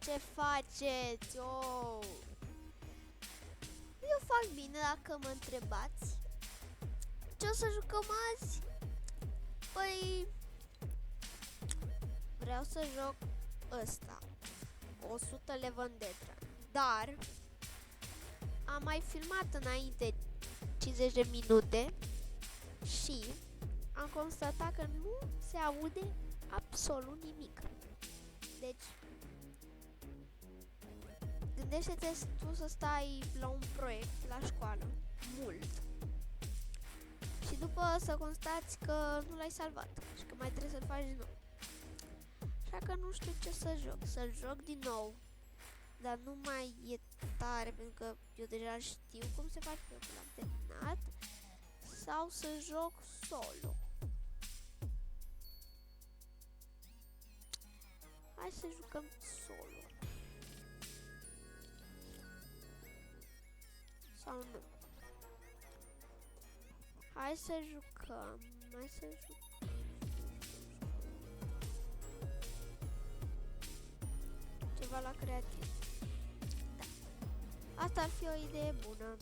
ce faceți? Oh. Eu fac bine dacă mă întrebați. Ce o să jucăm azi? Păi... vreau să joc ăsta. 100 Levandetran. Dar... am mai filmat înainte 50 de minute. Și... am constatat că nu se aude absolut nimic. Deci... gândește-te tu să stai la un proiect la școală, mult, și după să constați că nu l-ai salvat și că mai trebuie să-l faci din nou. Așa că nu știu ce să joc, să-l joc din nou, dar nu mai e tare pentru că eu deja știu cum se face, eu l-am terminat, sau să joc solo. Hai să jucăm solo. Sau nu. Hai să jucăm. Ceva la creativ. Da. Asta ar fi o idee bună.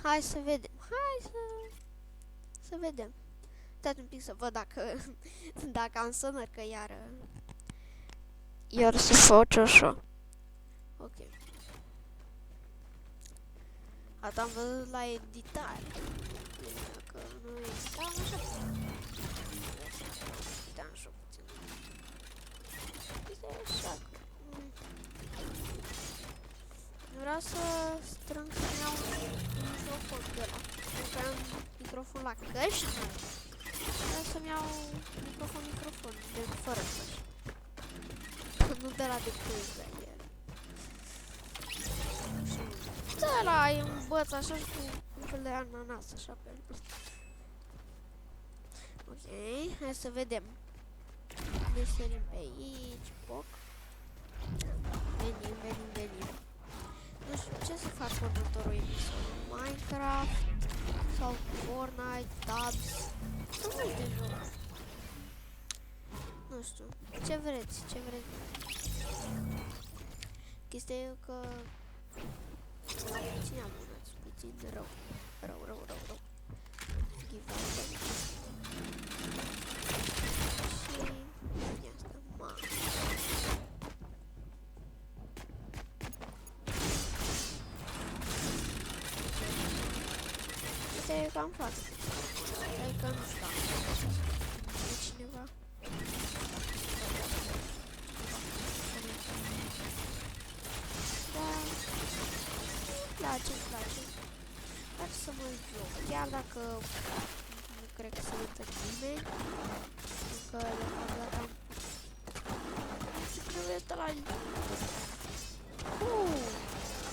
Hai să vedem. Să vedem. Stai un pic să văd dacă am sunări, că iar să faci așa. Ok. Asta am văzut la editare. Dacă nu editam așa. Editam așa puțin. Este așa. Vreau să strâng să-mi iau un microfon de ăla. Pentru că am microfon la căști. Vreau să-mi iau microfon de fără căști. Nu de la de priză. De ăla e un băț așa și cu un fel de ananas așa pe el. Ok, hai să vedem. Ne sărim pe aici, poc. Venim. Nu știu ce să fac cu următorul episod. Minecraft sau Fortnite, Tabs. Sunt multe jocuri. Nu știu. Ce vreți? Chestia e că puțin abonați, puțin rău. Giveaway. Și asta, mamă. E cam față. Adică nu știu. E cineva. Da. Îmi place. Dar să mă joc. Chiar dacă nu cred că se uită nimeni. Încă de fapt dacă am... și trebuie să la...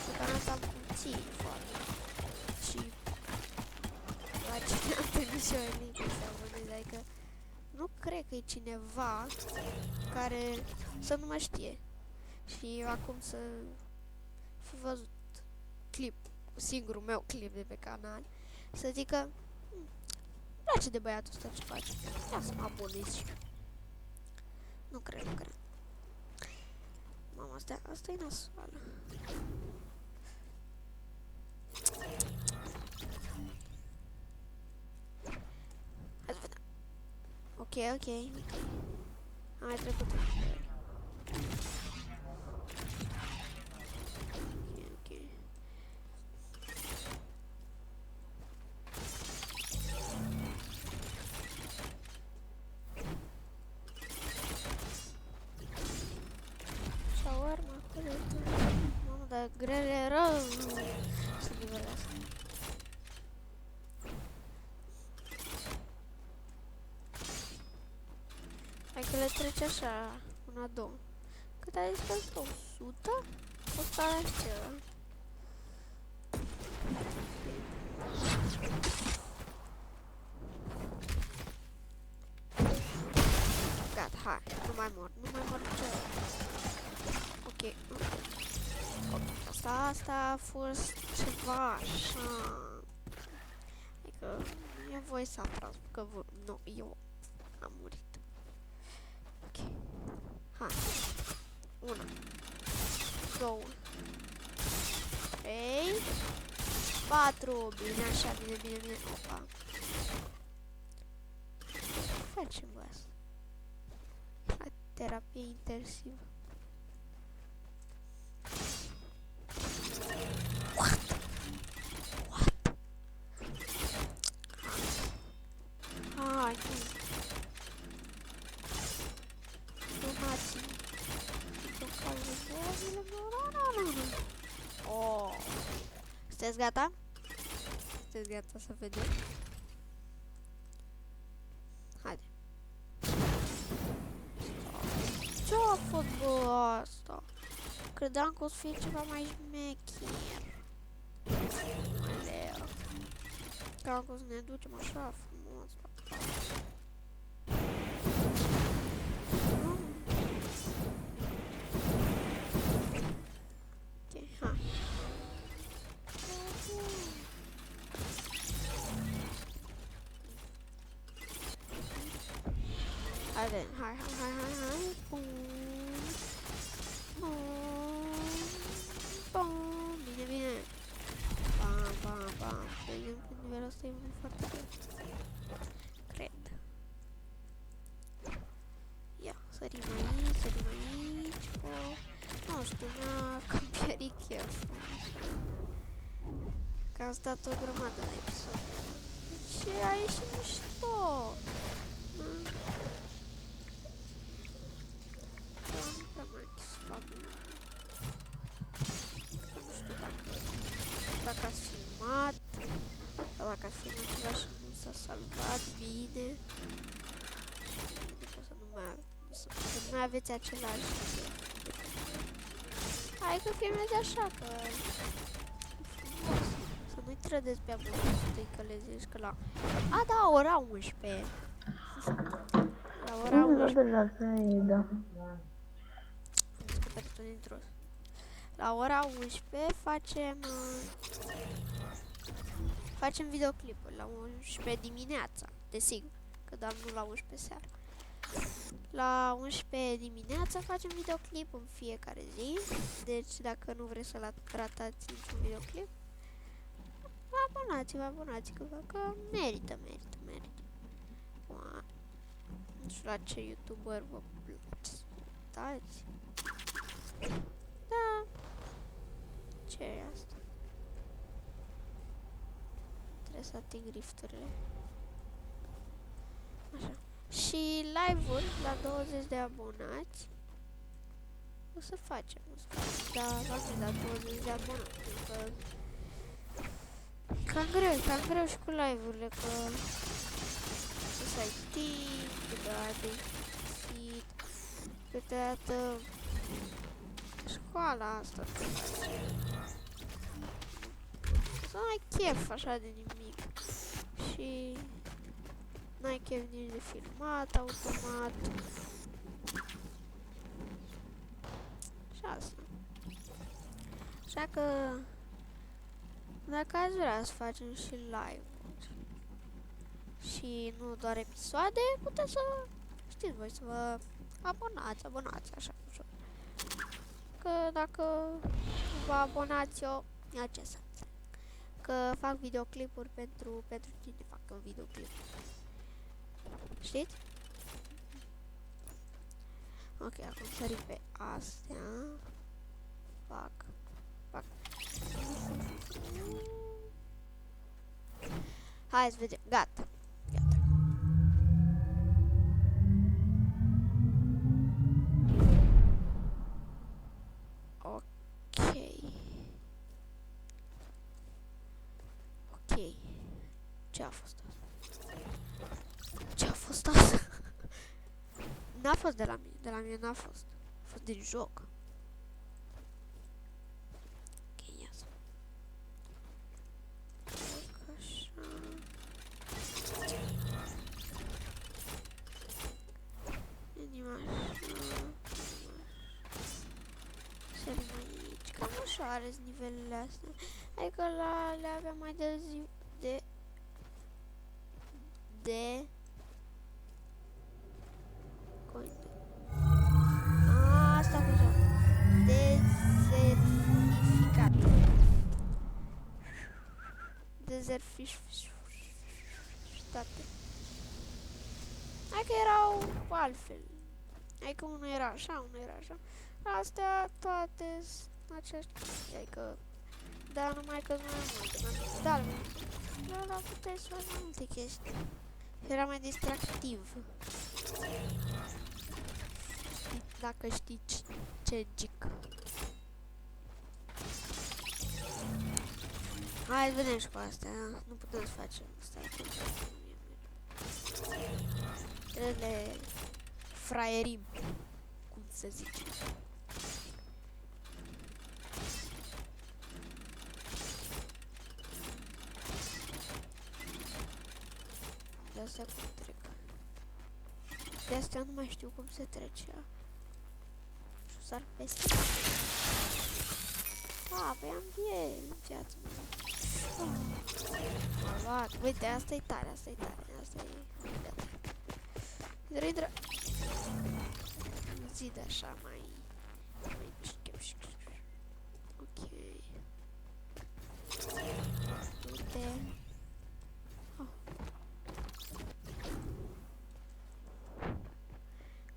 pe care am puțin foarte. Și... cine am trimis și eu link să abonez, adică nu cred că e cineva care să nu mă știe. Și acum să fi văzut singurul meu clip de pe canal, să zică îmi place de băiatul ăsta ce face, ia să mă abonez și eu. Nu cred. Mama, asta e nasoală. Ok. Am mai trecut. Ok. Shawarma, acolo. Mamă, dar grele e rău să nivelească. Hai că le trece așa, una, două. Cât ai zis că 100? 100 de ceva. Gata, hai, nu mai mor ce. Ok. Asta asta a fost ceva așa. Adică nu e voie să aflați că nu, eu am murit. Ok. Hai. 1, 2, 3, 4. Bine, așa, bine. Opa. Ce facem, bă, asta? La terapie intensivă. What? Hai, donații. Oh. Sunteți gata? Sunteți gata să vedem? Haide. Ce-a fost, bă, asta? Credeam că o să fie ceva mai șmecher. Aleu. Credeam că o să ne ducem așa frumos. Ok, hai. Haide, hai. Bum. Bine. Bam. De exemplu, nivelul ăsta e foarte bun. Cred. Ia, sărim aici. Nu știu, mi-a cam pierit chef. Că am stat o grămadă de episoade. Și a ieșit mișto. Nu prea mai să fac. Nu știu dacă ați filmat. Sau dacă ați filmat ceva și nu s-a salvat bine. Să nu mai aveți același. Hai că filmezi așa, că e frumos. Să nu-i trădeți pe abonat să te-i călezești, că la... A, da, ora 11. La ora 11. Da. Am descoperit un intrus. La ora 11 facem videoclipul. La 11 dimineața, desigur, că doar nu la 11 seara. La 11 dimineața facem videoclip în fiecare zi. Deci dacă nu vreți să-l ratați niciun videoclip, abonați-vă, că merită. Nu știu la ce YouTuber vă dați. Da. Ce e asta? Trebuie să ating rifturile. Așa. Și live-uri la 20 de abonați. O să facem, dar la 20 de abonați. Că cam greu și cu live-urile, că să ai timp, câteodată e sit, câteodată școala asta te face. Să nu ai chef așa de nimic. Și n-ai chef nici de filmat automat. Și asta. Așa că dacă ați vrea să facem și live-uri și nu doar episoade, puteți să știți voi, să vă abonați așa ușor. Că dacă vă abonați eu, ia ce să înțeleg. Că fac videoclipuri pentru cine fac un videoclip. Știți? Ok, acum sărim pe astea. Fac. Hai să vedem. Gata. Ok. Ce a fost asta? N-a fost de la mine n-a fost. A fost din joc. Ok, ia să fac așa. Inima așa. Sărim aici, cam așa. ușoare nivelele astea. Adică le aveam mai de zi de asta cu așa. Dezertificat. Dezertifitate. Hai că erau altfel. Hai că unul era așa, unul era așa. Astea toate acești. Hai că... Dar numai că nu mai multe, mai multe. Dar la puteai să faci mai multe chestii. Era mai distractiv. Dacă știi ce zic. Hai să vedem și cu astea. Nu putem să facem asta. Trebuie să le fraierim, cum să zice. De astea cum trec. De astea nu mai știu cum se trece. Și sar peste. Păi am în viața mea. M-a luat. Uite, asta e tare, asta e tare. Asta e... Intră. Zi de așa mai mișcă. Ok. Du-te.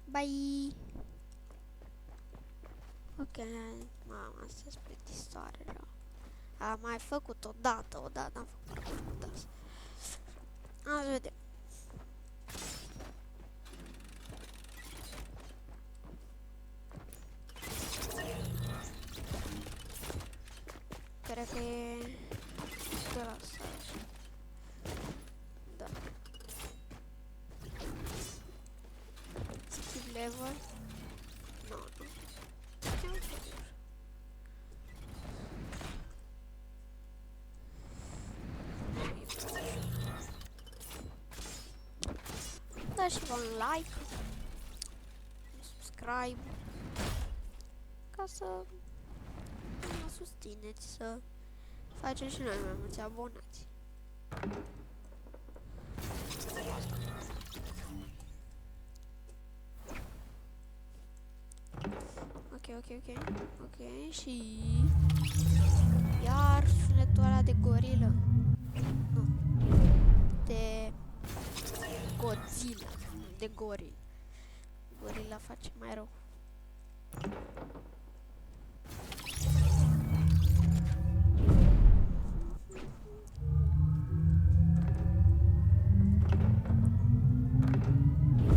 Bye. Ok, mama, asta e plictisitoare rău. Am mai făcut odată am făcut parcursul ăsta. Hai să vedem. Cred că e de la asta. Da. Skip level. Nu. Dați-vă un like, un subscribe, ca să mă susțineți, să facem și noi mai mulți abonați. Ok, și iar sunetul ăla de gorilă. Nu. De Godzilla, de goril. Gorila face mai rău.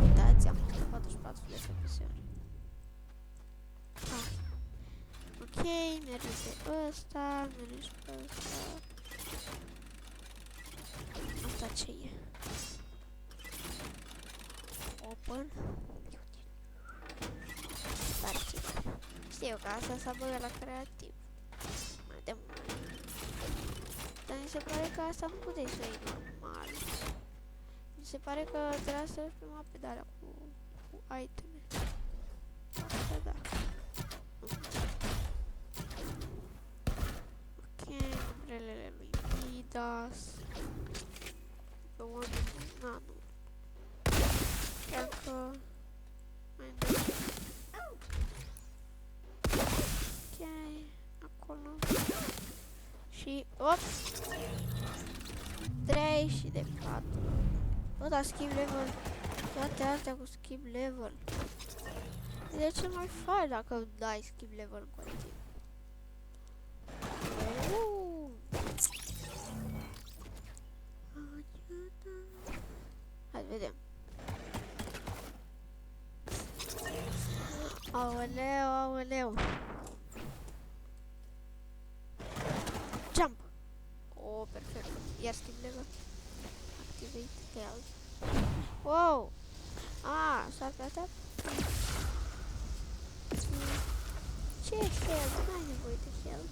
Uitați, am 44 de FPS-uri. Ok, mergem pe ăsta, mergem pe ăsta. Asta ce e? Open. Știu că asta s-a băgat la creativ. Mai de mult. Dar mi se pare că asta nu puteai să iei normal. Mi se pare că trebuia să mergi prima pe de-alea cu iteme. Asta da. Ok, umbrelele lui Midas. The one in nano. Chiar că... mai dă. Ok, acolo. Și, op! 3 și de 4. Bă, dar skip level. Toate astea cu skip level. De ce mai faci dacă dai skip level în continuu? Hai, vedem. Aoleu. Jump! Oh, perfect. Iar skip level. Activate health. Wow! S-ar pe astea? Ce health? N-ai nevoie de health.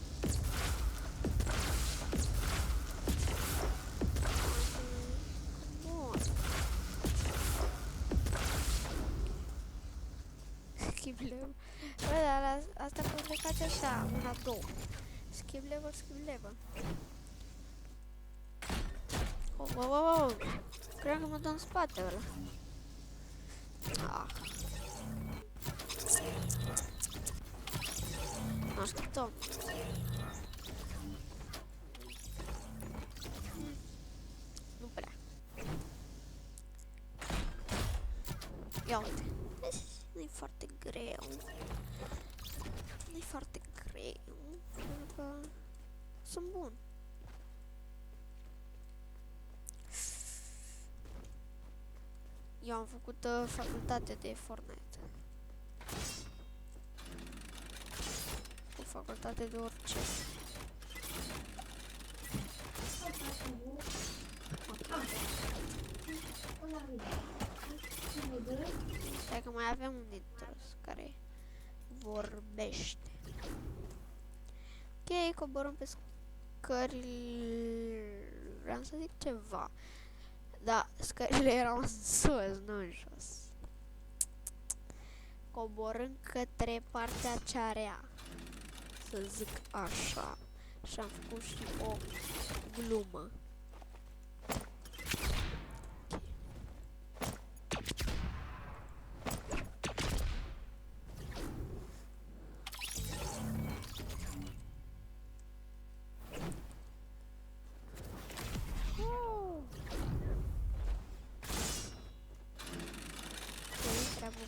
Bun. Skip level. Bă, dar asta cum le faci așa, una, două. Skip level, skip level. Oh. Cred că mă dă în spate ăla. Ah. Nu așteptăm. Nu prea. Ia uite. Nu-i foarte greu. Nu-i foarte greu. Pentru că sunt bun. Eu am făcut facultate de Fortnite. O facultate de orice. Stai că mai avem un intros care vorbește. Ok, coborâm pe scările... Vreau să zic ceva. Da, scările erau în sus, nu în jos. Coborâm către partea cea rea. Să zic așa. Și am făcut și o glumă.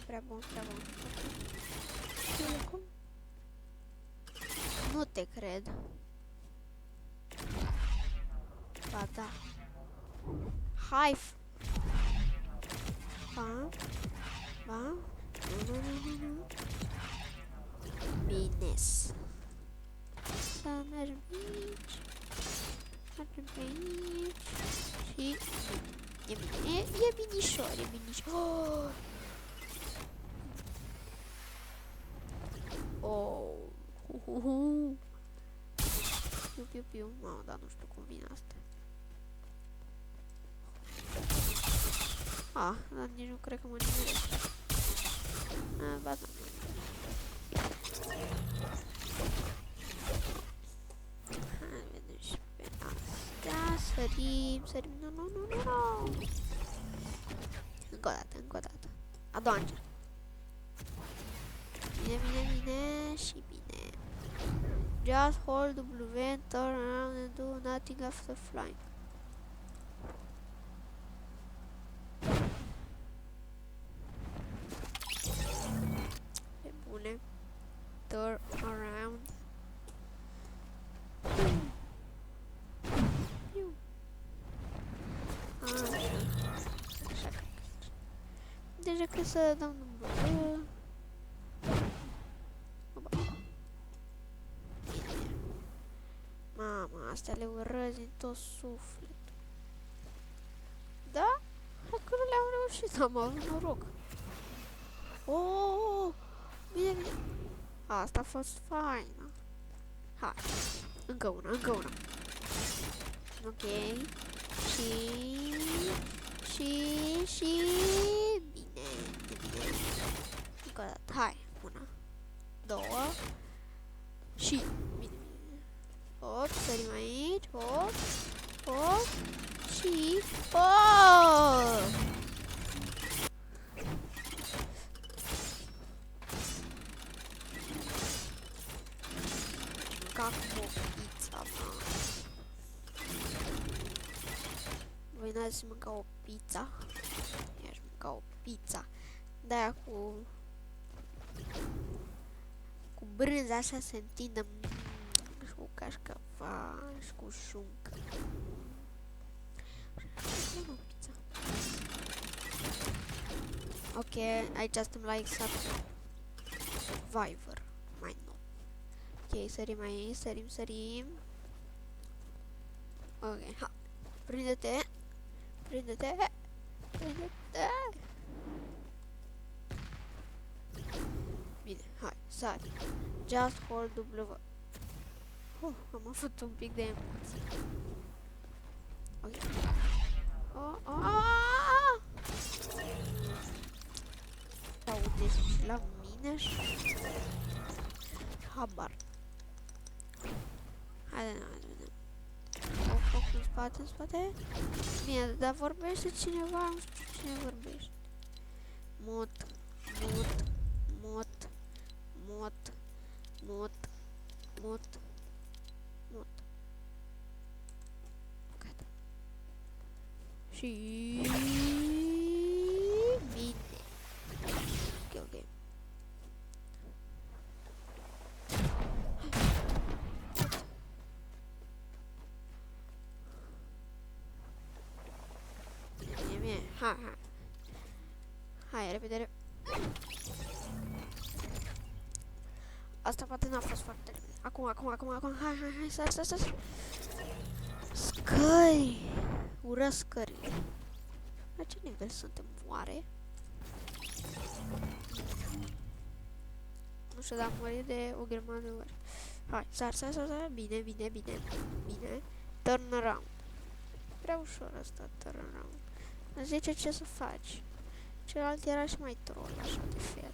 Prea bun. Okay. Nu te cred. Ba da. Hai. Ba. Nu. Bine-s. Să mergem aici. Mergem pe aici. Și... E bine. E binișor. Oh! Piu. Mamă, dar nu știu cum vine asta. Dar nici nu cred că mă nimerește. Ba da. Hai, vedem și pe astea. Sărim. Nu. Încă o dată. A doua încerc. Bine și bine. Just hold W and turn around and do nothing after flying. E bune. Turn around. Așa. Deja cred să dau numărul. Mama, astea le urăzi din tot sufletul. Da? Hai că nu le-am reușit, am avut noroc. Bine. Asta a fost faină. Hai, încă una. Ok. Și... Bine. Încă o dată, hai. 1, 2 și... Bine. Hop, sărim aici, hop, și hop! Ca cu o pizza, mă. Voi n-ați mânca o pizza? I-aș mânca o pizza. De-aia cu brânza așa se întindă. Cu cașcaval și cu șuncă. Ok, aici suntem la exact Survivor. Mai nou. Ok, sărim aici, sărim. Ok, ha. Prinde-te. Bine, hai, sari. Just hold W. Am avut un pic de emoții. Ok. Aude și la mine și... Habar. Haide, vedem. Foc în spate. Bine, dar vorbește cineva, nu știu cine vorbește. Mut. Gata. Și... bine. Ok. Bine. Hai, repede. Asta poate n-a fost foarte repede. Acum. Hai, sar. Scări. Urăsc scările. La ce nivel suntem? Oare? Nu știu, dar am murit de o grămadă de ori. Hai, sar. Bine. Turn around. Prea ușor asta, turn around. Îmi zice ce să faci. Celălalt era și mai troll, așa de fel.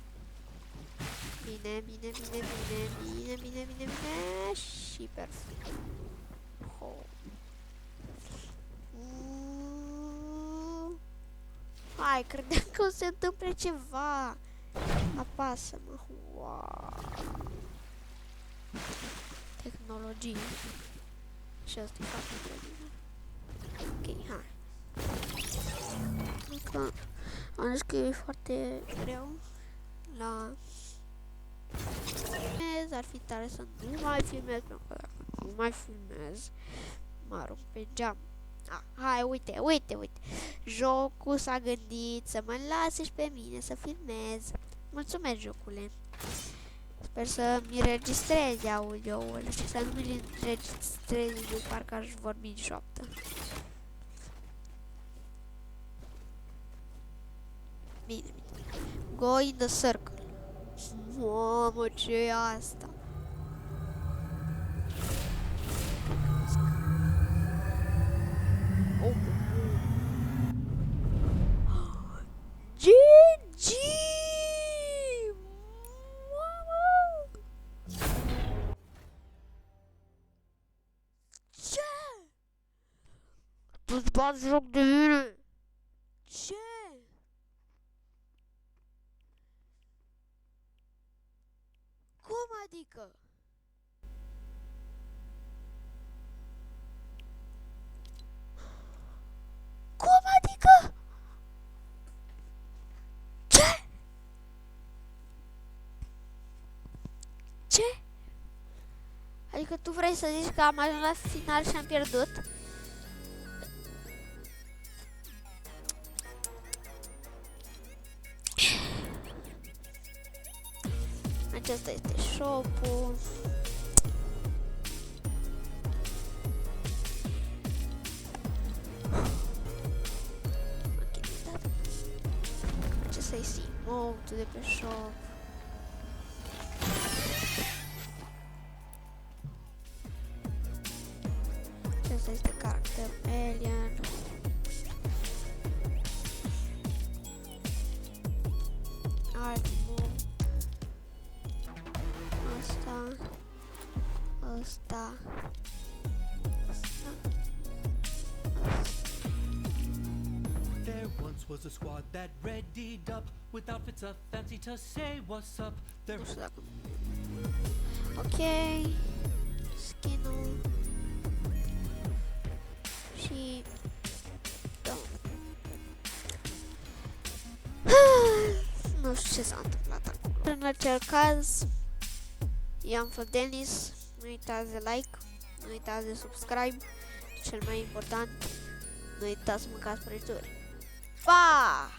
Bine. Și perfect. Hai, credeam că o să se întâmple ceva. Apasă-mă. Wow. Tehnologie. Și asta e foarte bine. Ok, hai. Încă am zis că e foarte greu la... Ar fi tare să nu mai filmez, pentru că dacă nu mai filmez, mă arunc pe geam. Hai, uite. Jocul s-a gândit să mă lase și pe mine să filmez. Mulțumesc, jocule. Sper să-mi registrezi audio-ul și să nu mi-l registrezi de parcă aș vorbi în șoaptă. Bine. Go in the circle. Mamă, ce e asta? GG! Mamă! Ce? Tu-ți bați joc de mine? Ce? Cum adică? Cum adică? Ce? Ce? Adică tu vrei să zici că am ajuns la final și am pierdut? Acesta este shop-ul. Acesta este emote de pe shop. Acesta este caracterul alien. Asta. There once was a squad that readied up with outfits of fancy to say what's up. There Nu știu dacă... Ok. Skin-ul. Și... Nu știu ce s-a întâmplat acolo. În acel caz, i-am fost Denis. Nu uitați de like, nu uitați de subscribe. Cel mai important, nu uitați să mâncați prăjituri. Pa!